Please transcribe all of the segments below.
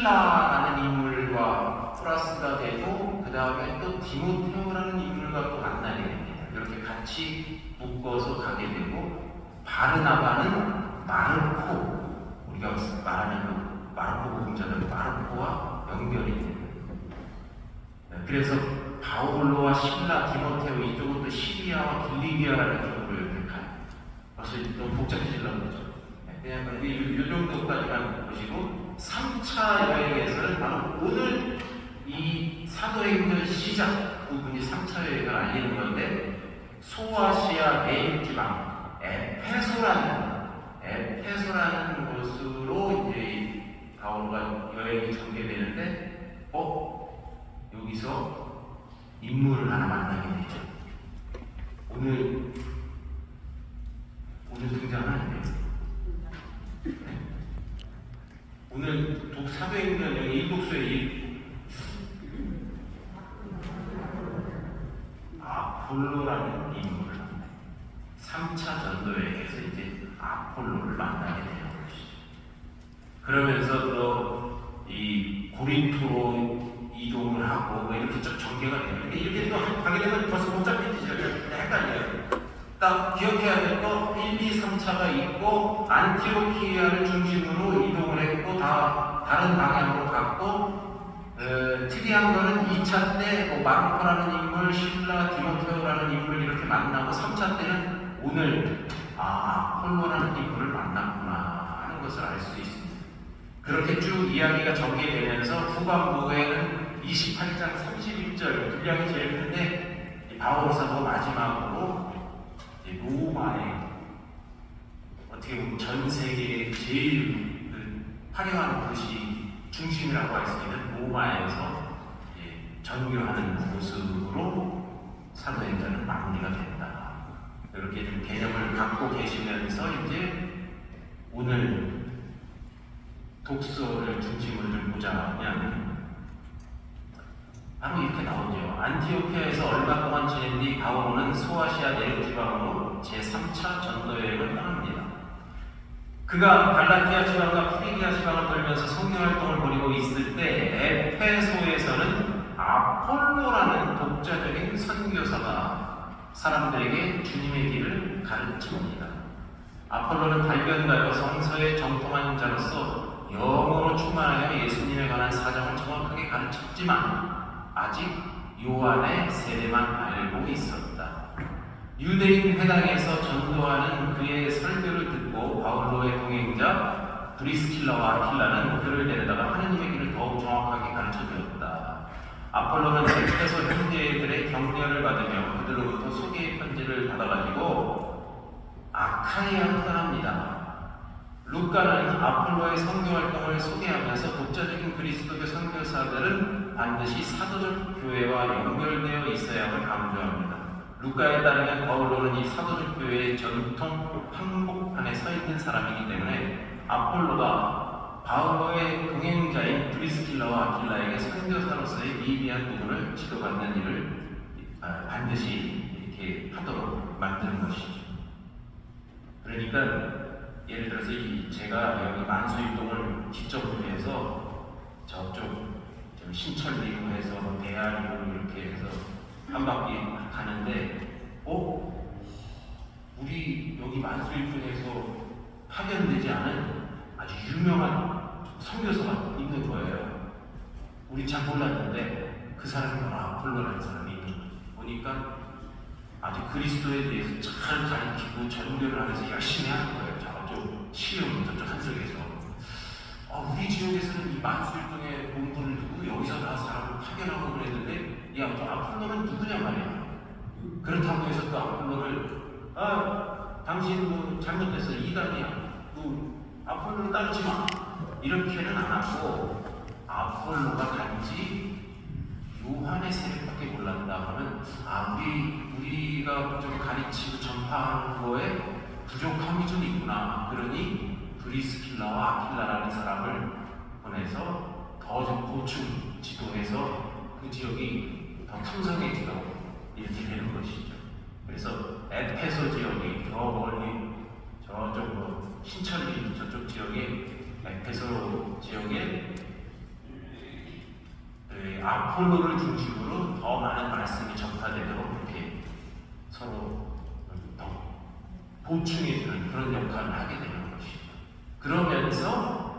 신라라는 인물과 플러스가 되고 그 다음에 또 디모테오라는 인물과 또 만나게 됩니다. 이렇게 같이 묶어서 가게 되고 바르나바는 마르코, 우리가 말하는 그 마르코 복음자들 마르코와 연결이 됩니다. 그래서 바울로와 신라, 디모테오 이쪽은 또 시리아와 길리기아라는 쪽으로 이렇게 가요. 벌써 너무 복잡해지려고 그러죠. 그냥 이 정도까지만 보시고 3차 여행에서는 바로 오늘 이 사도행전 시작 부분이 3차 여행을 알리는 건데 소아시아 내륙지방 에페소라는 곳으로 이제 바울과 여행이 전개되는데 여기서 인물을 하나 만나게 되죠. 오늘 등장하는데 오늘 사도행전 일독서의 아폴로라는 인물을 만나요. 3차 전도여행에서 이제 아폴로를 만나게 되는 것이죠. 그러면서 또 이 고린토로 이동을 하고 뭐 이렇게 좀 전개가 되는데 이렇게 또 하게 되면 벌써 복잡해지죠. 헷갈려요. 딱 기억해야 될 거 1, 2, 3차가 있고 안티오키아를 중심으로 이동을 했고 다 다른 방향으로 갔고 특이한 거는 2차 때 마르코라는 인물, 신라, 디모테오라는 인물 이렇게 만나고 3차 때는 오늘 아폴로라는 인물을 만났구나 하는 것을 알 수 있습니다. 그렇게 쭉 이야기가 전개되면서 후반부에는 28장 31절 분량이 제일 큰데 바울 사도 마지막으로 로마의 어떻게 보면 전 세계의 제일 화려한 도시 중심이라고 할 수 있는 로마에서 전교하는 모습으로 사도행전은 마무리가 된다. 이렇게 좀 개념을 갖고 계시면서 이제 오늘 독서를 중심으로 좀 보자면 바로 이렇게 나오죠. 안티오키아에서 얼마 동안 지낸 뒤 바울은 소아시아 내륙지방으로 제3차 전도여행을 떠납니다. 그가 갈라티아 지방과 프리기아 지방을 돌면서 성경활동을 벌이고 있을 때 에페소에서는 아폴로라는 독자적인 선교사가 사람들에게 주님의 길을 가르칩니다. 아폴로는 발견가요 성서의 정통한 자로서 영어로 충만하여 예수님에 관한 사정을 정확하게 가르쳤지만 아직 요한의 세례만 알고 있었다. 유대인 회당에서 전도하는 그의 설교를 듣고 바울로의 동행자 브리스킬라와 아킬라는 그를 데려다가 하느님의 길을 더욱 정확하게 가르쳐주었다. 아폴로는 에페소 형제들의 격려를 받으며 그들로부터 소개의 편지를 받아가지고 아카이아로 떠납니다. 루카는 아폴로의 선교활동을 소개하면서 독자적인 그리스도교 선교사들은 반드시 사도적 교회와 연결되어 있어야 함을 강조합니다. 루카에 따르면 바울로는 이 사도적 교회의 전통 항복판에 서 있는 사람이기 때문에 아폴로가 바울로의 동행자인 브리스킬라와 아킬라에게 선교사로서의 미비한 부분을 지도받는 일을 반드시 이렇게 하도록 만드는 것이죠. 그러니까 예를 들어서 제가 여기 만수일동을 직접 해서 저쪽 신천리구에서 대하리로 이렇게 해서 한 바퀴 가는데 우리 여기 만수일동에서 파견되지 않은 아주 유명한 선교사가 있는 거예요. 우리 잘 몰랐는데 그 사람이 바로 아폴로라는 사람이 있는 거예요. 보니까 아주 그리스도에 대해서 잘 가르치고 전교를 하면서 열심히 하는 거예요. 저쪽 시흥 저쪽 한쪽에서 우리 지역에서는 이 만수일동에 공부를 두고 여기서 다 사람을 파견하고 그랬는데 저 아폴로는 누구냐 말이야. 그렇다고 해서 또 아폴로를 당신 잘못됐어 이단이야. 아폴로를 따르지 마. 이렇게는 안 하고 아폴로가 단지 요한의 세례밖에 몰랐다 하면 우리가 좀 가르치고 전파하는 거에 부족함이 좀 있구나. 그러니 브리스킬라와 아킬라라는 사람을 보내서 더 좀 보충 지도해서 그 지역이 더 풍성해지도록 이렇게 되는 것이죠. 그래서 에페소 지역이 더 멀리 저쪽 신천리 저쪽 지역에 에페소 지역에 아폴로를 중심으로 더 많은 말씀이 전파되도록 이렇게 서로 더 보충해주는 그런 역할을 하게 되는 것이죠. 그러면서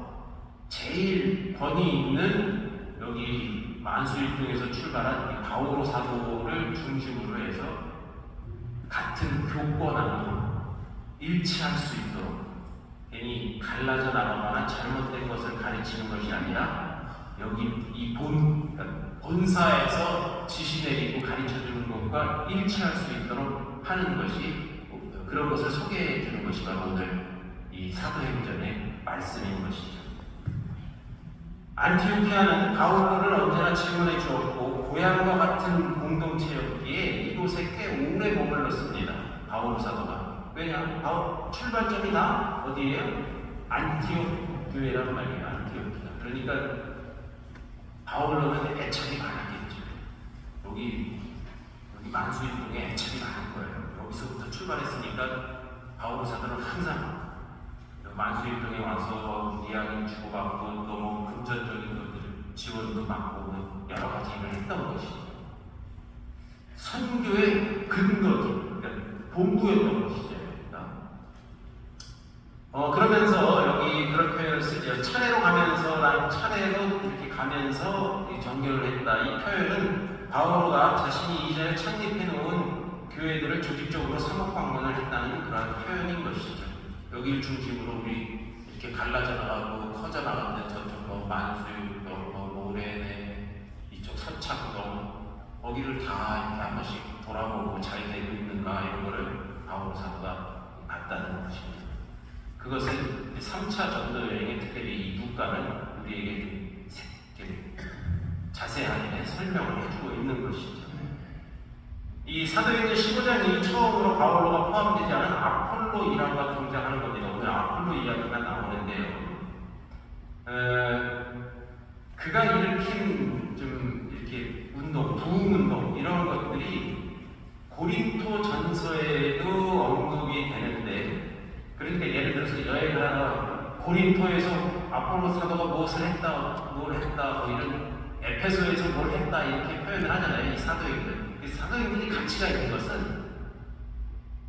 제일 권위 있는 여기 만수일동에서 출발한 이 바오로 사도를 중심으로 해서 같은 교권하고 일치할 수 있도록 괜히 갈라져 나가거나 잘못된 것을 가르치는 것이 아니라 여기 이 본사에서 지시 내리고 가르쳐주는 것과 일치할 수 있도록 하는 것이 그런 것을 소개해 주는 것이 바로 오늘 이 사도행전의 말씀인 것이죠. 안티오키아는 바울을 언제나 지원해 주었고 고향과 같은 공동체였기에 이곳에 꽤 오래 머물렀습니다. 바울 사도가. 왜냐? 출발점이 다 어디예요? 안티옥 교회라는 말이에요. 안티오키아. 그러니까 바울로는 애착이 많았겠죠. 여기 만수일동에 애착이 많은 거예요. 여기서부터 출발했으니까 바울 사도는 항상 만수일동에 와서 이야기 주고받고 또 뭐 금전적인 것들 지원도 받고 여러 가지 일을 했던 것이죠. 선교의 근거죠. 그러니까 본부였던 것이죠. 그러면서 여기 그런 표현을 쓰죠. 차례로 가면서 차례로 이렇게 가면서 정결을 했다. 이 표현은 바오로가 자신이 이전에 창립해 놓은 교회들을 조직적으로 사목 방문을 했다는 그런 표현인 것이죠. 여기를 중심으로 우리 이렇게 갈라져 나가고 커져 나가는데 저쪽 만수육동, 모래내, 이쪽 서창동 거기를 다 이렇게 한 번씩 돌아보고 잘 되고 있는가 이런 거를 바오로 사도가 봤다는 것입니다. 그것을 3차 전도 여행의 특별히 이 누가는 우리에게 자세하게 설명을 해주고 있는 것이죠. 이 사도행전 15장이 처음으로 바울로가 포함되지 않은 아폴로 일화가 등장하는 겁니다. 오늘 아폴로 이야기가 나오는데요. 그가 일으킨 좀 이렇게 운동, 부흥운동 이런 것들이 고린토 전서에도 언급이 되는데, 그러니까 예를 들어서 여행을 하다가 고린토에서 아폴로 사도가 무엇을 했다, 뭘 했다, 뭐 이런 에페소에서 뭘 했다 이렇게 표현을 하잖아요. 이 사도행전. 이 사도행전이 가치가 있는 것은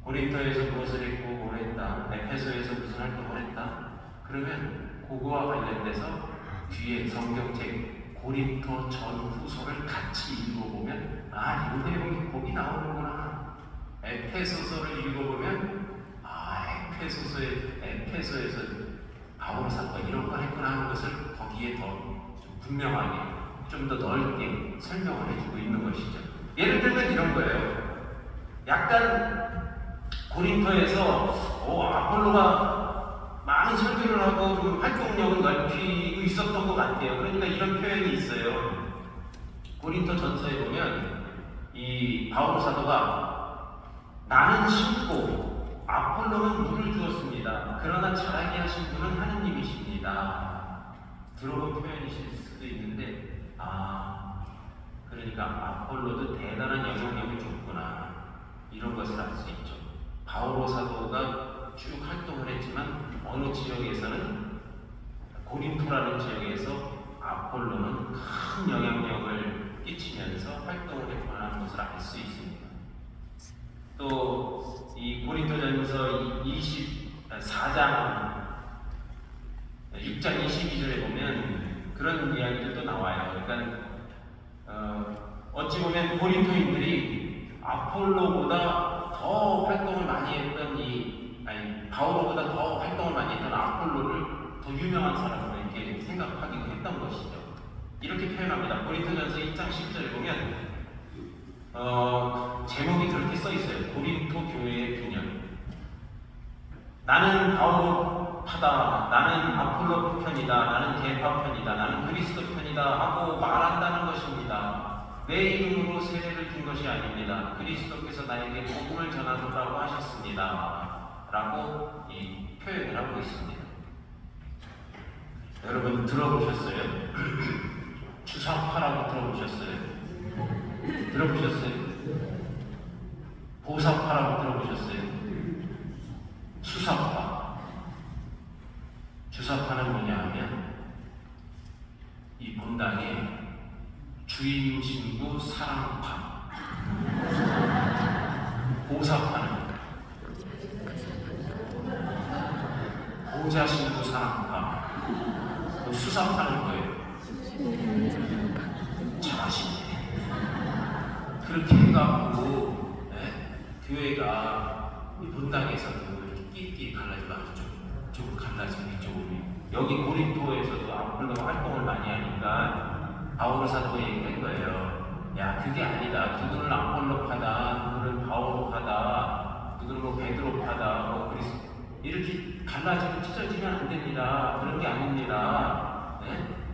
고린토에서 무엇을 했고 뭘 했다, 에페소에서 무슨 활동을 했다. 그러면 그거와 관련돼서 뒤에 성경책 고린토 전후서를 같이 읽어보면 이 내용이 거기 나오는구나. 에페소서를 읽어보면 에페소에서 바울 사도가 이런 거 했구나 하는 것을 거기에 더 좀 분명하게 좀 더 넓게 설명을 해주고 있는 것이죠. 예를 들면 이런 거예요. 약간 고린토에서 아폴로가 많은 설교를 하고 그 활동력을 넓히고 있었던 것 같아요. 그러니까 이런 표현이 있어요. 고린토 전서에 보면 이 바울 사도가 나는 심고 아폴로는 물을 주었습니다. 그러나 자라게 하신 분은 하느님이십니다. 들어본 표현이실 수도 있는데 그러니까 아폴로도 대단한 영향력을 줬구나 이런 것을 알 수 있죠. 바오로 사도가 쭉 활동을 했지만 어느 지역에서는 고린토라는 지역에서 아폴로는 큰 영향력을 끼치면서 활동을 했구나 하는 것을 알 수 있습니다. 또 이 고린토전서 24장 6장 22절에 보면 그런 이야기들도 나와요. 그러니까 어찌 보면 고린토인들이 아폴로보다 더 활동을 많이 했던 바오로보다 더 활동을 많이 했던 아폴로를 더 유명한 사람으로 이렇게 생각하기도 했던 것이죠. 이렇게 표현합니다. 고린토전서 1장 10절에 보면 제목이 그렇게 써 있어요. 고린토 교회의 균열. 나는 바오로 파다, 나는 아폴로 편이다, 나는 계파 편이다, 나는 그리스도 편이다 하고 말한다는 것입니다. 내 이름으로 세례를 준 것이 아닙니다. 그리스도께서 나에게 복음을 전하라고 하셨습니다. 라고 이 표현을 하고 있습니다. 여러분 들어보셨어요? 주사파라고 들어보셨어요? 들어보셨어요? 보사파라고 들어보셨어요? 수사파. 주사파는 뭐냐 하면 이 본당에 주인 신부 사랑파, 보사파는 보자 신부 사랑파, 수사파는 뭐예요? 잘하시네. 그렇게 해갖고 교회가 본당에서도 이렇게 끼리 갈라지고 이쪽으로 갈라지고 이쪽으로. 여기 고린토에서도 아폴로가 활동을 많이 하니까 바울 사도가 얘기한 거예요. 야, 그게 아니다. 누구는 아폴로파다, 누구는 바울파다, 누구는 뭐 베드로파다, 뭐 그리스 이렇게 갈라지고 찢어지면 안 됩니다. 그런 게 아닙니다.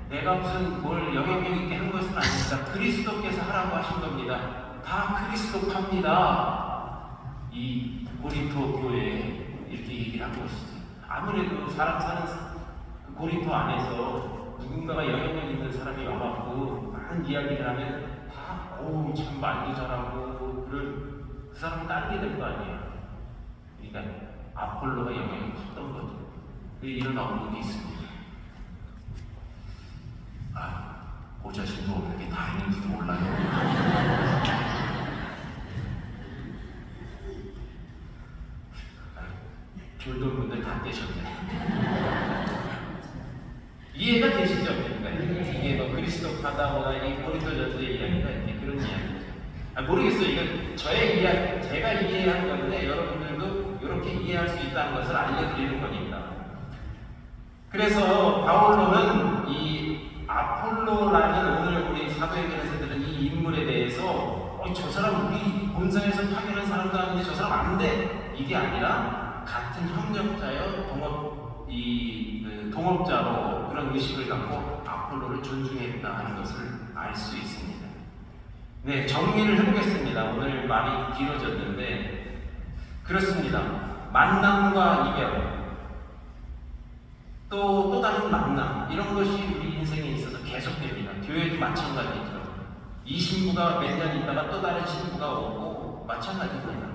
내가 무슨 뭘 영향력 있게 한 것은 아닙니다. 그리스도께서 하라고 하신 겁니다. 다 그리스도파입니다. 이 고린토 교회에 이렇게 얘기를 하고 있어요. 아무래도 사람 사는 고린토 안에서 누군가가 영향력 있는 사람이 와갖고 많은 이야기를 하면 다 참 말도 잘하고 그 사람을 따르게 될 거 아니에요. 그러니까 아폴로가 영향이 컸던 거죠. 이런 어묵이 있습니다. 보자신도 없는 게 다 있는지도 몰라요. 졸던 분들 다 떼셨네. 이해가 되시죠? 그러니까 이게 뭐 그리스도파다거나 이 고린도전서의 이야기가 이제 그런 이야기죠. 모르겠어요. 이건 저의 이야기, 제가 이해한 건데 여러분들도 이렇게 이해할 수 있다는 것을 알려드리는 거니까. 그래서 바울로는 이 아폴로라는 오늘 우리 사도행전에서 들은 이 인물에 대해서 저 사람 우리 본성에서 파견한 사람도 아닌데 저 사람 안 돼. 이게 아니라 같은 협력자여 동업자로 그런 의식을 갖고 아폴로를 존중했다 하는 것을 알 수 있습니다. 네, 정리를 해보겠습니다. 오늘 말이 길어졌는데 그렇습니다. 만남과 이별, 또 다른 만남, 이런 것이 우리 인생에 있어서 계속됩니다. 교회도 마찬가지죠. 이 신부가 몇 년 있다가 또 다른 신부가 오고 마찬가지입니다.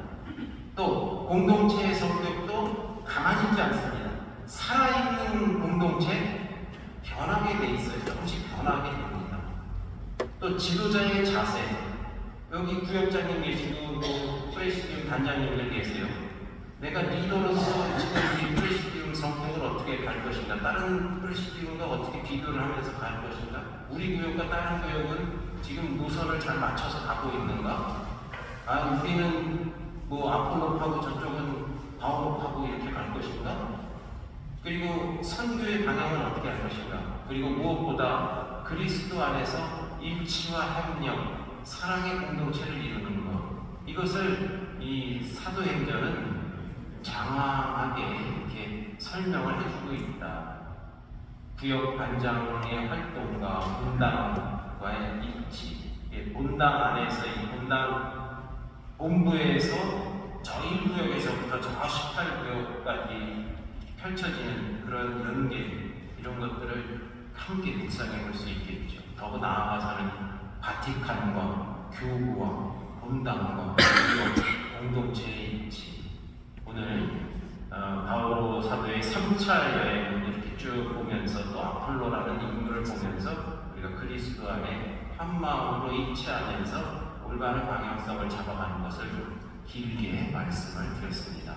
또 공동체의 성격도 가만히 있지 않습니다. 살아있는 공동체 변하게 돼 있어요. 조금씩 변하게 됩니다. 또 지도자의 자세, 여기 구역장님 계시고 또 프레시디움 단장님들 계세요. 내가 리더로서 지금 우리 프레시디움 성격을 어떻게 갈 것인가, 다른 프레시디움과 어떻게 비교를 하면서 갈 것인가, 우리 구역과 다른 구역은 지금 노선을 잘 맞춰서 가고 있는가, 우리는 뭐 아폴로파고 저쪽은 바울파고 이렇게 갈 것인가, 그리고 선교의 방향은 어떻게 할 것인가, 그리고 무엇보다 그리스도 안에서 일치와 협력, 사랑의 공동체를 이루는 것, 이것을 이 사도행전은 장황하게 이렇게 설명을 해주고 있다. 구역 반장의 활동과 본당과의 일치, 본당 안에서 이 본당 본부에서 저희 구역에서부터 저 18구역까지 펼쳐지는 그런 연계, 이런 것들을 함께 묵상해 볼 수 있겠죠. 더 나아가서는 바티칸과 교구와 본당과 공동체의 일치. 오늘 바오로 사도의 3차 여행을 이렇게 쭉 보면서 또 아폴로라는 인물을 보면서 우리가 그리스도 안에 한 마음으로 일치하면서 올바른 방향성을 잡아가는 것을 길게 말씀을 드렸습니다.